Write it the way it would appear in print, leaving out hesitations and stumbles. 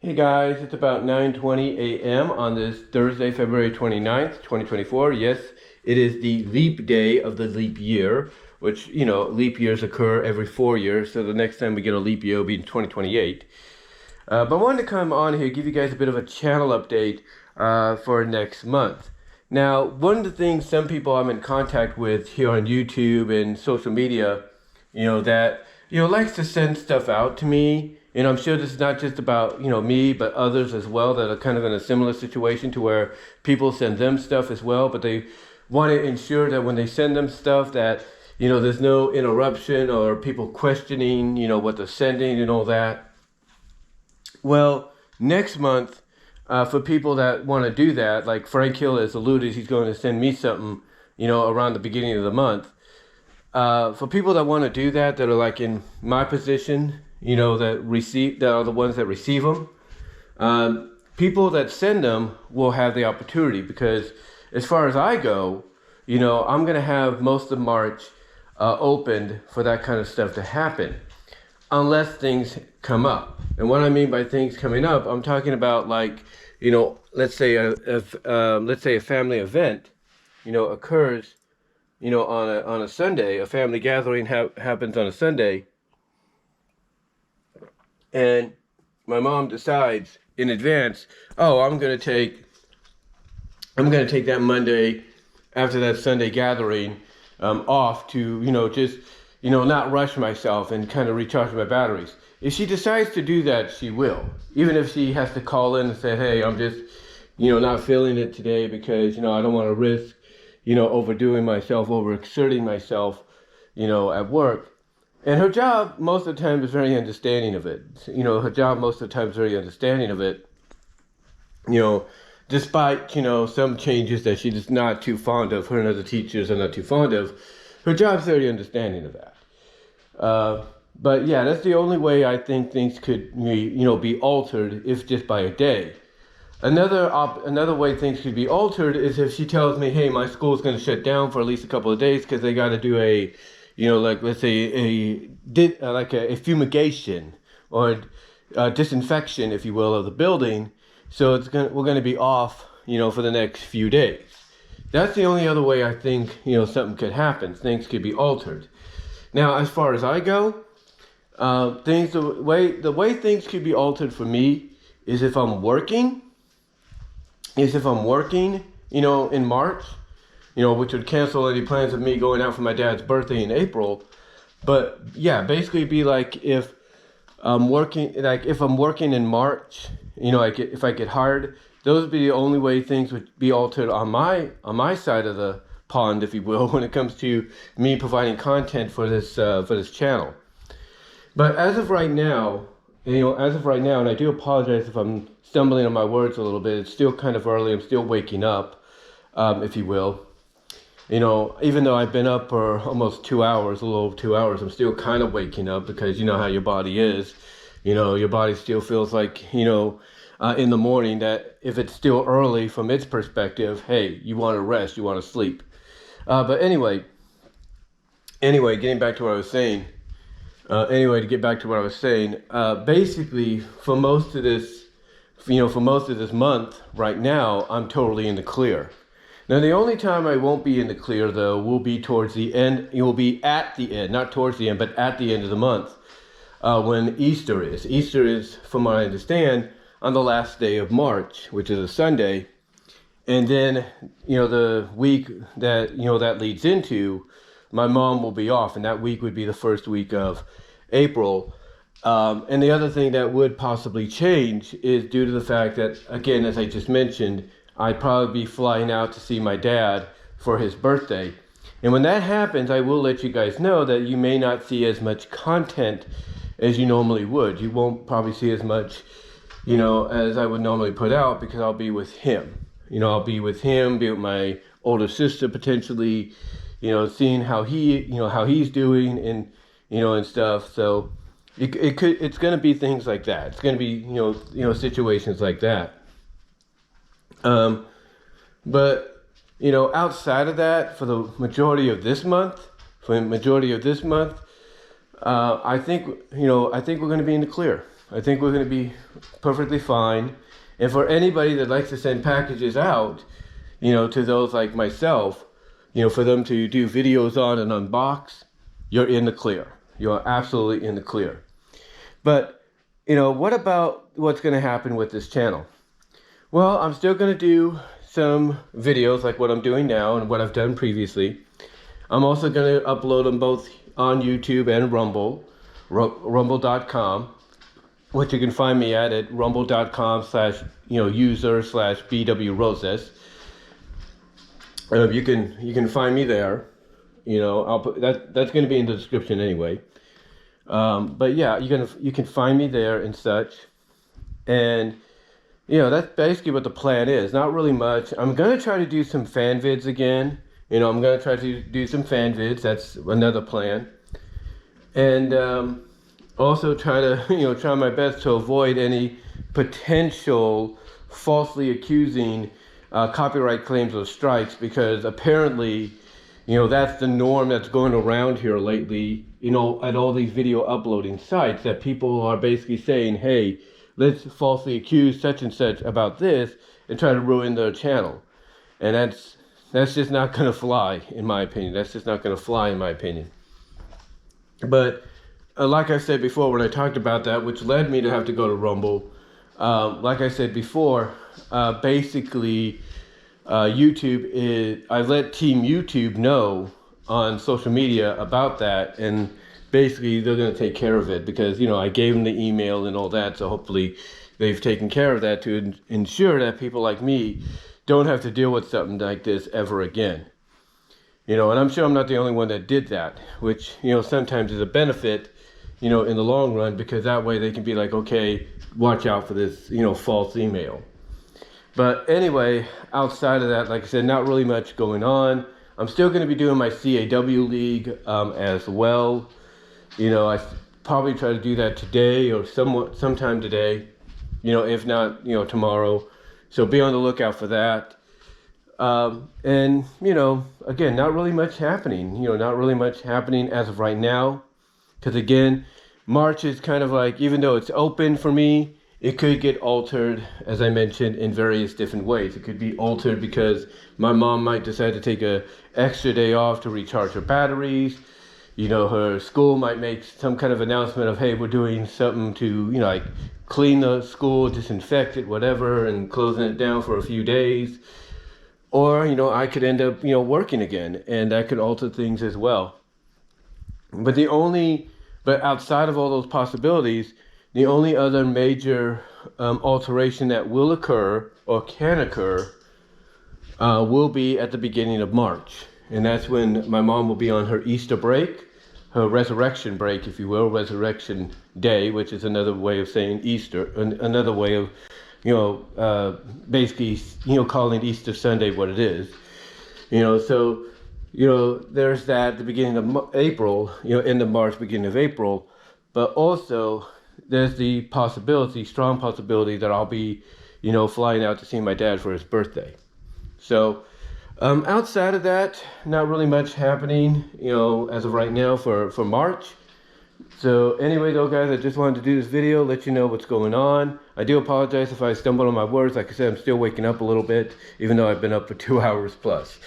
Hey guys, it's about 9:20 a.m. on this Thursday, February 29th, 2024. Yes, it is the leap day of the leap year, which, leap years occur every 4 years. So the next time we get a leap year will be in 2028. But I wanted to come on here, give you guys a bit of a channel update for next month. Now, one of the things some people I'm in contact with here on YouTube and social media, likes to send stuff out to me. And I'm sure this is not just about, me, but others as well that are kind of in a similar situation to where people send them stuff as well. But they want to ensure that when they send them stuff that, there's no interruption or people questioning, what they're sending and all that. Well, next month, for people that want to do that, like Frank Hill has alluded, he's going to send me something, around the beginning of the month. For people that want to do that are like in my position, that are the ones that receive them. People that send them will have the opportunity because as far as I go, I'm going to have most of March opened for that kind of stuff to happen unless things come up. And what I mean by things coming up, I'm talking about like, let's say a family event, occurs, on a Sunday, a family gathering happens on a Sunday. And my mom decides in advance, oh, I'm gonna take that Monday after that Sunday gathering off to, not rush myself and kind of recharge my batteries. If she decides to do that, she will. Even if she has to call in and say, hey, I'm just, not feeling it today because, I don't want to risk, overdoing myself, overexerting myself, at work. And her job, most of the time, is very understanding of it. Despite, some changes that she's not too fond of, her and other teachers are not too fond of, her job's very understanding of that. But yeah, that's the only way I think things could, be altered, if just by a day. Another way things could be altered is if she tells me, hey, my school's going to shut down for at least a couple of days because they got to do a let's say a fumigation or disinfection, if you will, of the building. So we're going to be off, for the next few days. That's the only other way I think, something could happen. Things could be altered. Now, as far as I go, the way things could be altered for me is if I'm working, in March, which would cancel any plans of me going out for my dad's birthday in April. But yeah, basically it'd be like if I'm working in March, if I get hired, those would be the only way things would be altered on my side of the pond, if you will, when it comes to me providing content for this channel. But as of right now, and I do apologize if I'm stumbling on my words a little bit. It's still kind of early. I'm still waking up, if you will. Even though I've been up for almost 2 hours, a little over 2 hours, I'm still kind of waking up because you know how your body is. Your body still feels like, in the morning that if it's still early from its perspective, hey, you want to rest, you want to sleep. But anyway, getting back to what I was saying. Basically, for most of this month right now, I'm totally in the clear. Now, the only time I won't be in the clear, though, will be towards the end. It will be at the end, not towards the end, but at the end of the month, when Easter is. Easter is, from what I understand, on the last day of March, which is a Sunday. And then, the week that leads into, my mom will be off, and that week would be the first week of April. And the other thing that would possibly change is due to the fact that, again, as I just mentioned, I'd probably be flying out to see my dad for his birthday. And when that happens, I will let you guys know that you may not see as much content as you normally would. You won't probably see as much, as I would normally put out because I'll be with him. I'll be with him, be with my older sister potentially, seeing how he's doing and stuff. So it's going to be things like that. It's going to be, situations like that. But outside of that, for the majority of this month, I think we're going to be in the clear. I think we're going to be perfectly fine. And for anybody that likes to send packages out, you know, to those like myself, you know, for them to do videos on and unbox, you're in the clear. You're absolutely in the clear. But, you know, what about what's going to happen with this channel? Well, I'm still going to do some videos like what I'm doing now and what I've done previously. I'm also going to upload them both on YouTube and Rumble, rumble.com, which you can find me at rumble.com/user/BWRoses. You can find me there. You know, I'll put that's going to be in the description anyway. But yeah, you can find me there and such. And you know, that's basically what the plan is. Not really much. I'm going to try to do some fan vids again. You know, I'm going to try to do some fan vids. That's another plan. And also try to, you know, try my best to avoid any potential falsely accusing copyright claims or strikes, because apparently, you know, that's the norm that's going around here lately, you know, at all these video uploading sites, that people are basically saying, hey, let's falsely accuse such and such about this and try to ruin their channel. And that's just not going to fly, in my opinion. That's just not going to fly, in my opinion. But like I said before, when I talked about that, which led me to have to go to Rumble, like I said before, basically, YouTube is, I let Team YouTube know on social media about that, and basically they're going to take care of it, because, you know, I gave them the email and all that, so hopefully they've taken care of that to ensure that people like me don't have to deal with something like this ever again. You know, and I'm sure I'm not the only one that did that, which, you know, sometimes is a benefit, you know, in the long run, because that way they can be like, okay, watch out for this, you know, false email. But anyway, outside of that, like I said, not really much going on. I'm still going to be doing my CAW League as well. You know, I probably try to do that today or sometime today, you know, if not, you know, tomorrow. So be on the lookout for that. And, you know, again, not really much happening, you know, not really much happening as of right now. Because again, March is kind of like, even though it's open for me, it could get altered, as I mentioned, in various different ways. It could be altered because my mom might decide to take an extra day off to recharge her batteries. You know, her school might make some kind of announcement of, hey, we're doing something to, you know, like clean the school, disinfect it, whatever, and closing it down for a few days. Or, you know, I could end up, you know, working again, and that could alter things as well. But outside of all those possibilities, the only other major alteration that will occur or can occur will be at the beginning of March. And that's when my mom will be on her Easter break, her resurrection break, if you will, resurrection day, which is another way of saying Easter, another way of, you know, basically, you know, calling Easter Sunday what it is. You know, so, you know, there's that at the beginning of April, you know, end of March, beginning of April. But also, there's the possibility, strong possibility, that I'll be, you know, flying out to see my dad for his birthday. So, outside of that, not really much happening, you know, as of right now for March. So anyway, though, guys, I just wanted to do this video, let you know what's going on. I do apologize if I stumbled on my words. Like I said, I'm still waking up a little bit, even though I've been up for 2 hours plus.